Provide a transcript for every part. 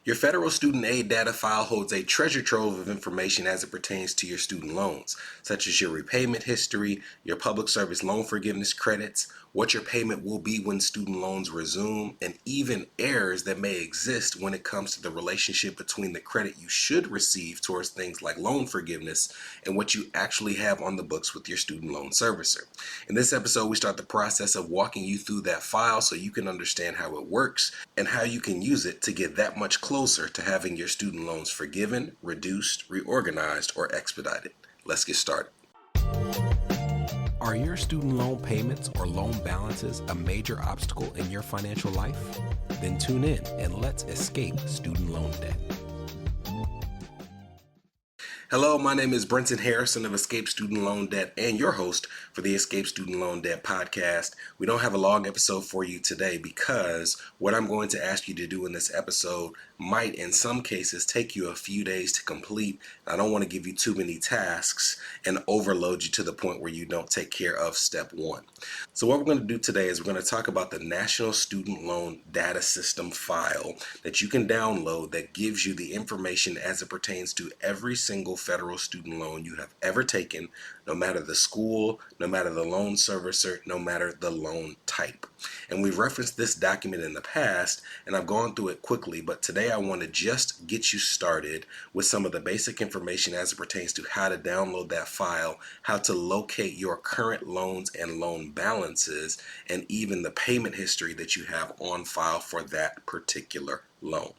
Your federal student aid data file holds a treasure trove of information as it pertains to your student loans, such as your repayment history, your public service loan forgiveness credits, what your payment will be when student loans resume, and even errors that may exist when it comes to the relationship between the credit you should receive towards things like loan forgiveness and what you actually have on the books with your student loan servicer. In this episode, we start the process of walking you through that file so you can understand how it works and how you can use it to get that much closer to having your student loans forgiven, reduced, reorganized, or expedited. Let's get started. Are your student loan payments or loan balances a major obstacle in your financial life? Then tune in and let's escape student loan debt. Hello, my name is Brenton Harrison of Escape Student Loan Debt and your host for the Escape Student Loan Debt podcast. We don't have a long episode for you today because what I'm going to ask you to do in this episode might in some cases take you a few days to complete. I don't want to give you too many tasks and overload you to the point where you don't take care of step one. So what we're going to do today is we're going to talk about the National Student Loan Data System file that you can download that gives you the information as it pertains to every single federal student loan you have ever taken, no matter the school, no matter the loan servicer, no matter the loan type. And we've referenced this document in the past, and I've gone through it quickly, but today I want to just get you started with some of the basic information as it pertains to how to download that file, how to locate your current loans and loan balances, and even the payment history that you have on file for that particular loan.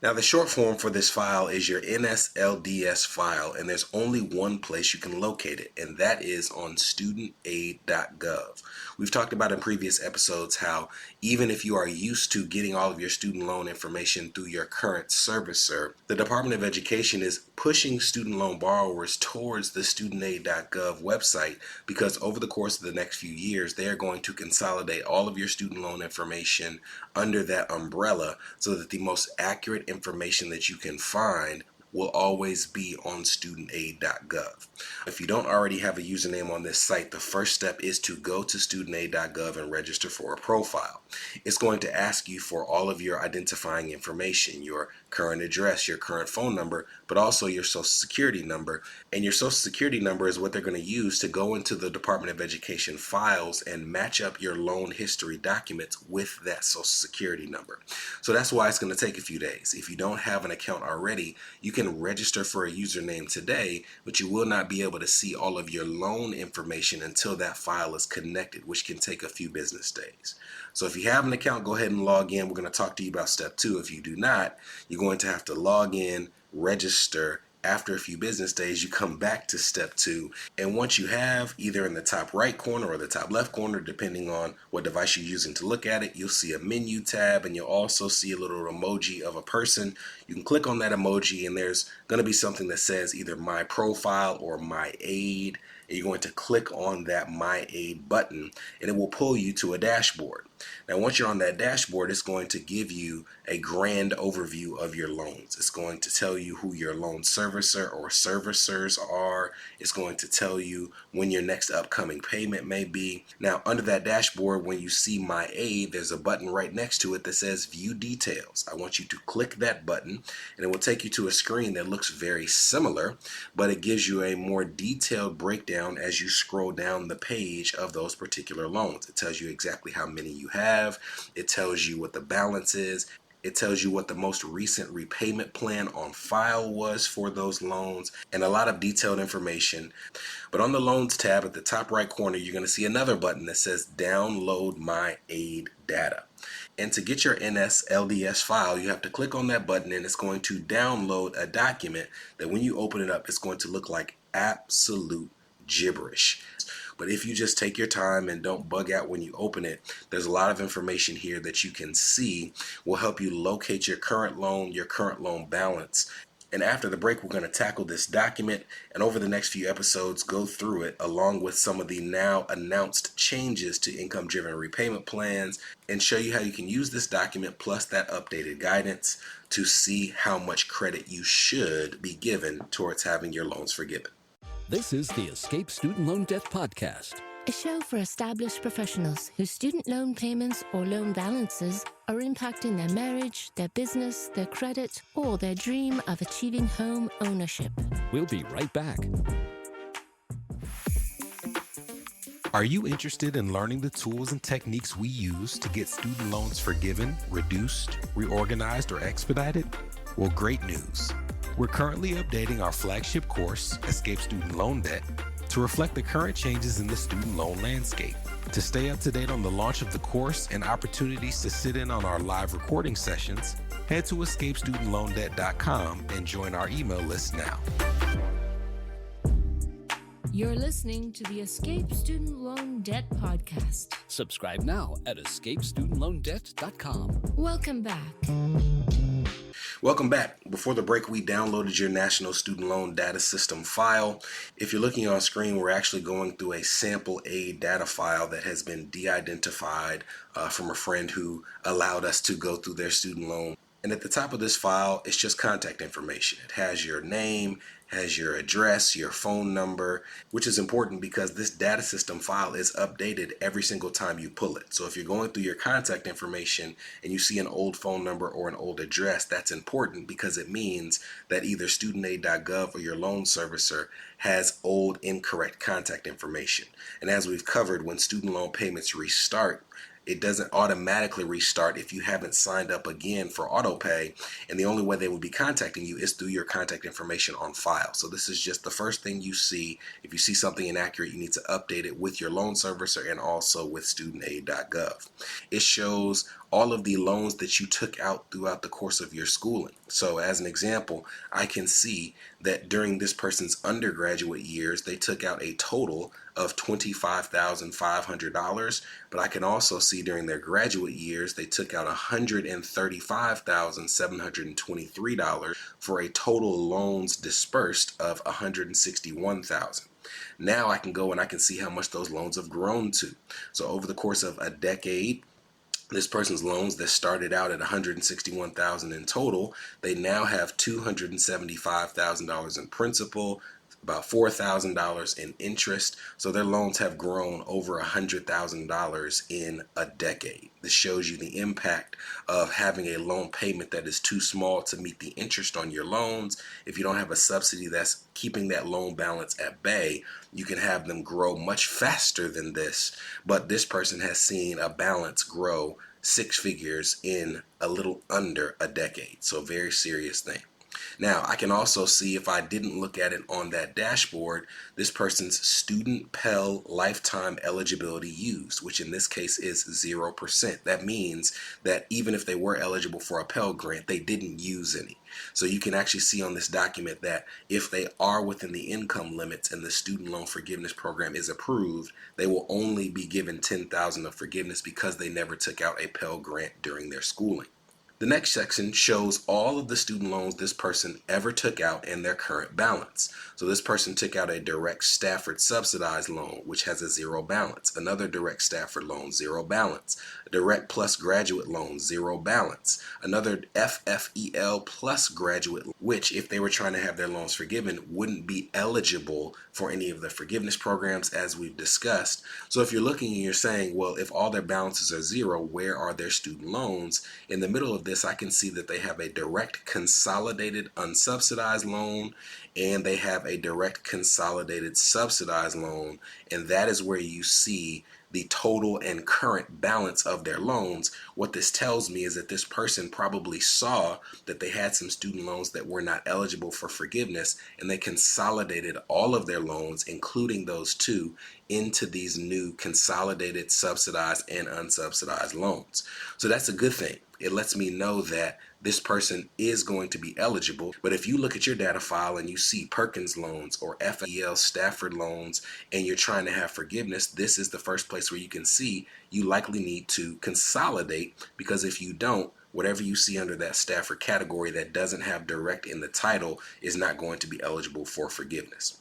Now, the short form for this file is your NSLDS file, and there's only one place you can locate it, and that is on StudentAid.gov. We've talked about in previous episodes how even if you are used to getting all of your student loan information through your current servicer, the Department of Education is pushing student loan borrowers towards the StudentAid.gov website because over the course of the next few years, they are going to consolidate all of your student loan information under that umbrella so that the most accurate information that you can find will always be on studentaid.gov. If you don't already have a username on this site, the first step is to go to studentaid.gov and register for a profile. It's going to ask you for all of your identifying information, your current address, your current phone number, but also your social security number. And your social security number is what they're going to use to go into the Department of Education files and match up your loan history documents with that social security number. So that's why it's going to take a few days. If you don't have an account already, you can register for a username today, but you will not be able to see all of your loan information until that file is connected, which can take a few business days. So if you have an account, go ahead and log in. We're going to talk to you about step two. If you do not, you're going to have to log in, register. After a few business days, you come back to step two. And once you have, either in the top right corner or the top left corner, depending on what device you're using to look at it, you'll see a menu tab and you'll also see a little emoji of a person. You can click on that emoji and there's going to be something that says either My Profile or My Aid. And you're going to click on that My Aid button and it will pull you to a dashboard. Now, once you're on that dashboard, it's going to give you a grand overview of your loans. It's going to tell you who your loan servicer or servicers are. It's going to tell you when your next upcoming payment may be. Now, under that dashboard, when you see My Aid, there's a button right next to it that says View Details. I want you to click that button and it will take you to a screen that looks very similar, but it gives you a more detailed breakdown as you scroll down the page of those particular loans. It tells you exactly how many you have. It tells you what the balance is. It tells you what the most recent repayment plan on file was for those loans and a lot of detailed information. But on the Loans tab at the top right corner, you're going to see another button that says Download My Aid Data. And to get your NSLDS file, you have to click on that button and it's going to download a document that when you open it up, it's going to look like absolute gibberish. But if you just take your time and don't bug out when you open it, there's a lot of information here that you can see will help you locate your current loan balance. And after the break, we're going to tackle this document and over the next few episodes go through it along with some of the now announced changes to income-driven repayment plans and show you how you can use this document plus that updated guidance to see how much credit you should be given towards having your loans forgiven. This is the Escape Student Loan Debt Podcast. a show for established professionals whose student loan payments or loan balances are impacting their marriage, their business, their credit, or their dream of achieving home ownership. We'll be right back. Are you interested in learning the tools and techniques we use to get student loans forgiven, reduced, reorganized, or expedited? Well, great news. We're currently updating our flagship course, Escape Student Loan Debt, to reflect the current changes in the student loan landscape. To stay up to date on the launch of the course and opportunities to sit in on our live recording sessions, head to escapestudentloandebt.com and join our email list now. You're listening to the Escape Student Loan Debt Podcast. Subscribe now at escapestudentloandebt.com. Welcome back. Welcome back. Before the break, we downloaded your National Student Loan Data System file. If you're looking on screen, we're actually going through a StudentAid data file that has been de-identified from a friend who allowed us to go through their student loan. And at the top of this file, it's just contact information. It has your name, has your address, your phone number, which is important because this data system file is updated every single time you pull it. So if you're going through your contact information and you see an old phone number or an old address, that's important because it means that either studentaid.gov or your loan servicer has old incorrect contact information. And as we've covered, when student loan payments restart, it doesn't automatically restart if you haven't signed up again for autopay, and the only way they will be contacting you is through your contact information on file. So this is just the first thing you see. If you see something inaccurate, you need to update it with your loan servicer and also with studentaid.gov. It shows all of the loans that you took out throughout the course of your schooling. So as an example, I can see that during this person's undergraduate years, they took out a total of $25,500, but I can also see during their graduate years, they took out $135,723 for a total loans dispersed of $161,000. Now I can go and I can see how much those loans have grown to. So over the course of a decade, this person's loans that started out at $161,000 in total, they now have $275,000 in principal, about $4,000 in interest. So their loans have grown over $100,000 in a decade. This shows you the impact of having a loan payment that is too small to meet the interest on your loans. If you don't have a subsidy that's keeping that loan balance at bay, you can have them grow much faster than this. But this person has seen a balance grow 6 figures in a little under a decade. So very serious thing. Now, I can also see if I didn't look at it on that dashboard, this person's student Pell lifetime eligibility used, which in this case is 0%. That means that even if they were eligible for a Pell grant, they didn't use any. So you can actually see on this document that if they are within the income limits and the student loan forgiveness program is approved, they will only be given $10,000 of forgiveness because they never took out a Pell grant during their schooling. The next section shows all of the student loans this person ever took out and their current balance. So this person took out a direct Stafford subsidized loan, which has a 0 balance. Another direct Stafford loan, 0 balance. A direct plus graduate loan, 0 balance. Another FFEL plus graduate, which if they were trying to have their loans forgiven, wouldn't be eligible for any of the forgiveness programs as we've discussed. So if you're looking and you're saying, well, if all their balances are 0, where are their student loans? In the middle of this, I can see that they have a direct consolidated unsubsidized loan and they have a direct consolidated subsidized loan, and that is where you see the total and current balance of their loans. What this tells me is that this person probably saw that they had some student loans that were not eligible for forgiveness, and they consolidated all of their loans, including those two, into these new consolidated subsidized and unsubsidized loans. So that's a good thing. It lets me know that this person is going to be eligible. But if you look at your data file and you see Perkins loans or FEL Stafford loans and you're trying to have forgiveness, this is the first place where you can see you likely need to consolidate, because if you don't, whatever you see under that Stafford category that doesn't have direct in the title is not going to be eligible for forgiveness.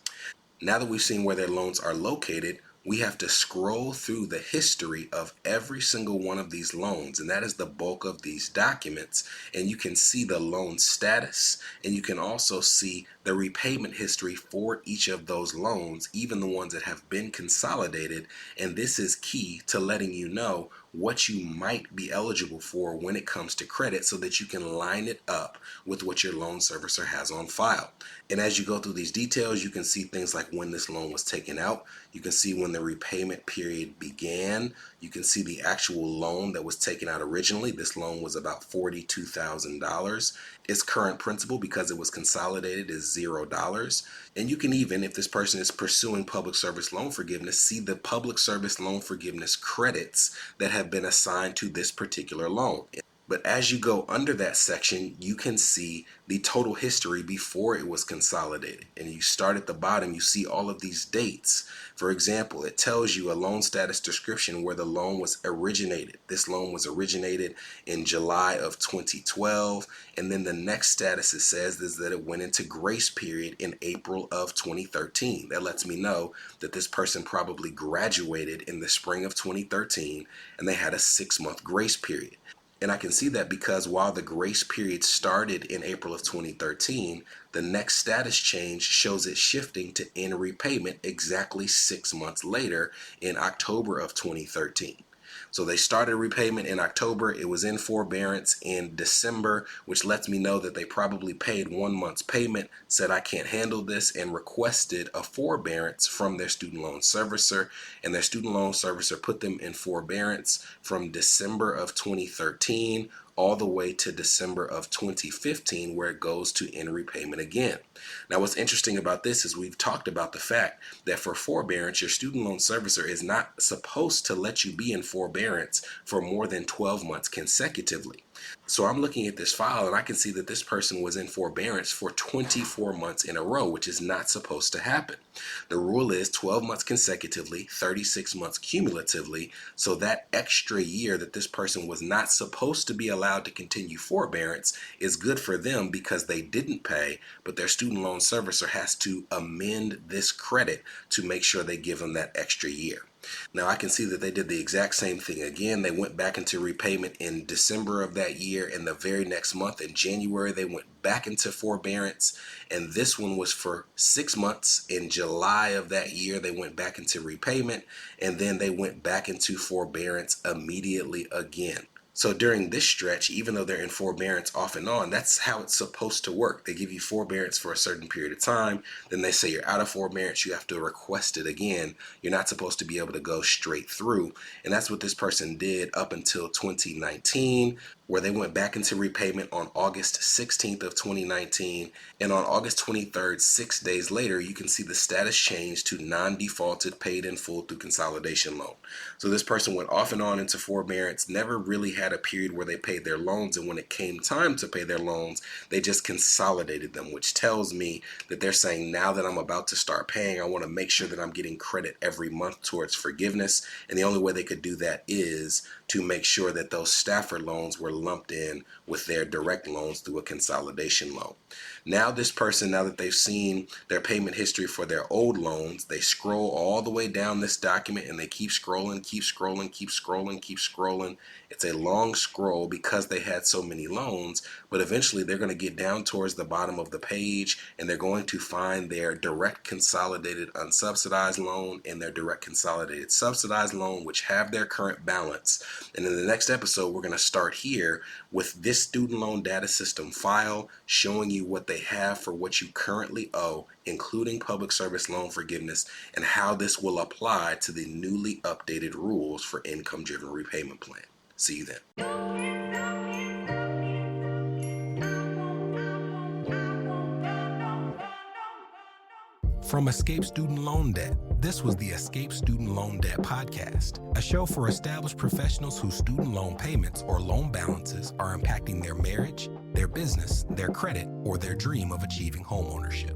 Now that we've seen where their loans are located, we have to scroll through the history of every single one of these loans, and that is the bulk of these documents. And you can see the loan status, and you can also see the repayment history for each of those loans, even the ones that have been consolidated. And this is key to letting you know what you might be eligible for when it comes to credit, so that you can line it up with what your loan servicer has on file. And as you go through these details, you can see things like when this loan was taken out. You can see when the repayment period began. You can see the actual loan that was taken out originally. This loan was about $42,000. Its current principal, because it was consolidated, is $0. And you can even, if this person is pursuing public service loan forgiveness, see the public service loan forgiveness credits that have been assigned to this particular loan. But as you go under that section, you can see the total history before it was consolidated. And you start at the bottom, you see all of these dates. For example, it tells you a loan status description where the loan was originated. This loan was originated in July of 2012. And then the next status it says is that it went into grace period in April of 2013. That lets me know that this person probably graduated in the spring of 2013 and they had a 6-month grace period. And I can see that because while the grace period started in April of 2013, the next status change shows it shifting to in repayment exactly 6 months later in October of 2013. So they started repayment in October. It was in forbearance in December, which lets me know that they probably paid 1 month's payment, said I can't handle this, and requested a forbearance from their student loan servicer. And their student loan servicer put them in forbearance from December of 2013 all the way to December of 2015, where it goes to in repayment again. Now, what's interesting about this is we've talked about the fact that for forbearance, your student loan servicer is not supposed to let you be in forbearance for more than 12 months consecutively. So I'm looking at this file and I can see that this person was in forbearance for 24 months in a row, which is not supposed to happen. The rule is 12 months consecutively, 36 months cumulatively. So that extra year that this person was not supposed to be allowed to continue forbearance is good for them because they didn't pay, but their student loan servicer has to amend this credit to make sure they give them that extra year. Now I can see that they did the exact same thing again. They went back into repayment in December of that year, and the very next month in January they went back into forbearance, and this one was for 6 months. In July of that year they went back into repayment, and then they went back into forbearance immediately again. So during this stretch, even though they're in forbearance off and on, that's how it's supposed to work. They give you forbearance for a certain period of time. Then they say you're out of forbearance. You have to request it again. You're not supposed to be able to go straight through. And that's what this person did up until 2019, where they went back into repayment on August 16th of 2019. And on August 23rd, 6 days later, you can see the status changed to non-defaulted, paid in full through consolidation loan. So this person went off and on into forbearance, never really had a period where they paid their loans. And when it came time to pay their loans, they just consolidated them, which tells me that they're saying, now that I'm about to start paying, I want to make sure that I'm getting credit every month towards forgiveness. And the only way they could do that is to make sure that those Stafford loans were lumped in with their direct loans through a consolidation loan. Now this person, now that they've seen their payment history for their old loans, they scroll all the way down this document and they keep scrolling, keep scrolling, keep scrolling, keep scrolling. It's a long scroll because they had so many loans, but eventually they're going to get down towards the bottom of the page and they're going to find their direct consolidated unsubsidized loan and their direct consolidated subsidized loan, which have their current balance. And in the next episode, we're going to start here with this student loan data system file showing you what they have for what you currently owe, including public service loan forgiveness, and how this will apply to the newly updated rules for income-driven repayment plan. See you then. From Escape Student Loan Debt, this was the Escape Student Loan Debt Podcast, a show for established professionals whose student loan payments or loan balances are impacting their marriage, their business, their credit, or their dream of achieving homeownership.